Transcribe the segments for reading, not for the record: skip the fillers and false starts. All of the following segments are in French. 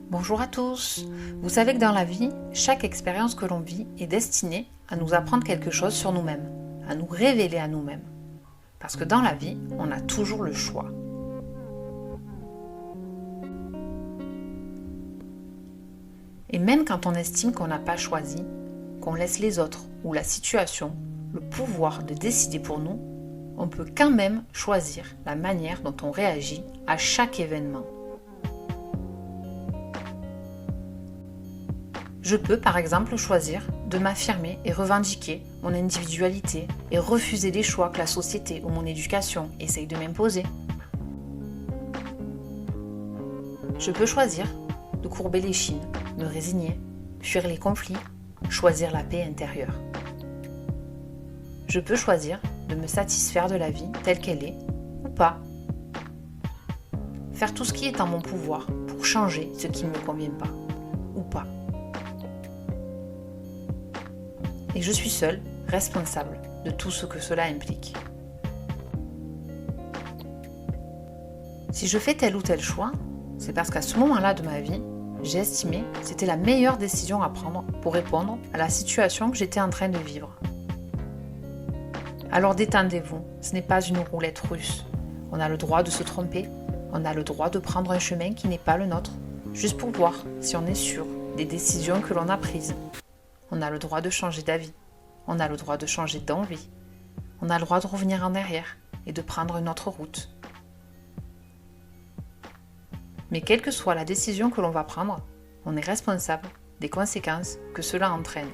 Bonjour à tous. Vous savez que dans la vie, chaque expérience que l'on vit est destinée à nous apprendre quelque chose sur nous-mêmes, à nous révéler à nous-mêmes. Parce que dans la vie, on a toujours le choix. Et même quand on estime qu'on n'a pas choisi, qu'on laisse les autres ou la situation le pouvoir de décider pour nous, on peut quand même choisir la manière dont on réagit à chaque événement. Je peux par exemple choisir de m'affirmer et revendiquer mon individualité et refuser les choix que la société ou mon éducation essaye de m'imposer. Je peux choisir de courber les chines, me résigner, fuir les conflits, choisir la paix intérieure. Je peux choisir de me satisfaire de la vie telle qu'elle est ou pas. Faire tout ce qui est en mon pouvoir pour changer ce qui ne me convient pas ou pas. Et je suis seule responsable de tout ce que cela implique. Si je fais tel ou tel choix, c'est parce qu'à ce moment-là de ma vie, j'ai estimé que c'était la meilleure décision à prendre pour répondre à la situation que j'étais en train de vivre. Alors détendez-vous, ce n'est pas une roulette russe. On a le droit de se tromper, on a le droit de prendre un chemin qui n'est pas le nôtre, juste pour voir si on est sûr des décisions que l'on a prises. On a le droit de changer d'avis, on a le droit de changer d'envie, on a le droit de revenir en arrière et de prendre une autre route. Mais quelle que soit la décision que l'on va prendre, on est responsable des conséquences que cela entraîne.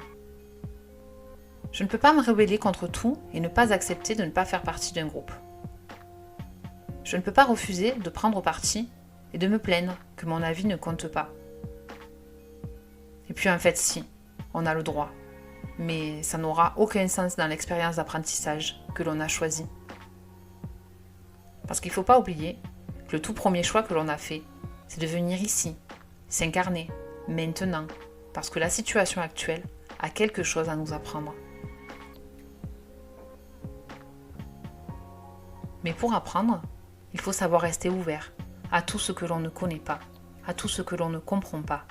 Je ne peux pas me rebeller contre tout et ne pas accepter de ne pas faire partie d'un groupe. Je ne peux pas refuser de prendre parti et de me plaindre que mon avis ne compte pas. Et puis en fait si, on a le droit, mais ça n'aura aucun sens dans l'expérience d'apprentissage que l'on a choisie. Parce qu'il ne faut pas oublier que le tout premier choix que l'on a fait, c'est de venir ici, s'incarner, maintenant, parce que la situation actuelle a quelque chose à nous apprendre. Mais pour apprendre, il faut savoir rester ouvert à tout ce que l'on ne connaît pas, à tout ce que l'on ne comprend pas.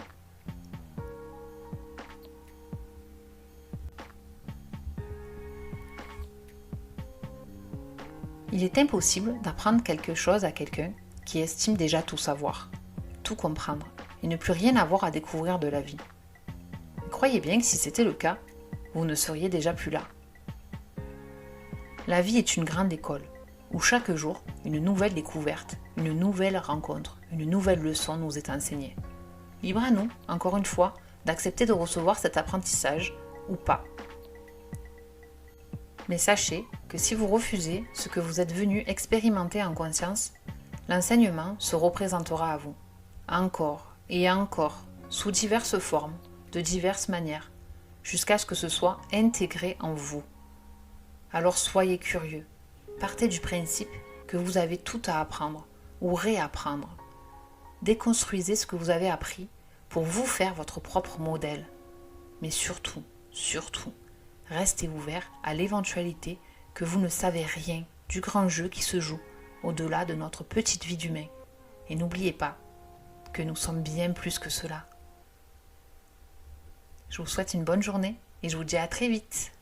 Il est impossible d'apprendre quelque chose à quelqu'un qui estime déjà tout savoir, tout comprendre, et ne plus rien avoir à découvrir de la vie. Mais croyez bien que si c'était le cas, vous ne seriez déjà plus là. La vie est une grande école, où chaque jour, une nouvelle découverte, une nouvelle rencontre, une nouvelle leçon nous est enseignée. Libre à nous, encore une fois, d'accepter de recevoir cet apprentissage ou pas. Mais sachez que si vous refusez ce que vous êtes venu expérimenter en conscience, l'enseignement se représentera à vous, encore et encore, sous diverses formes, de diverses manières, jusqu'à ce que ce soit intégré en vous. Alors soyez curieux, partez du principe que vous avez tout à apprendre ou réapprendre. Déconstruisez ce que vous avez appris pour vous faire votre propre modèle. Mais surtout, restez ouvert à l'éventualité que vous ne savez rien du grand jeu qui se joue au-delà de notre petite vie d'humain. Et n'oubliez pas que nous sommes bien plus que cela. Je vous souhaite une bonne journée et je vous dis à très vite.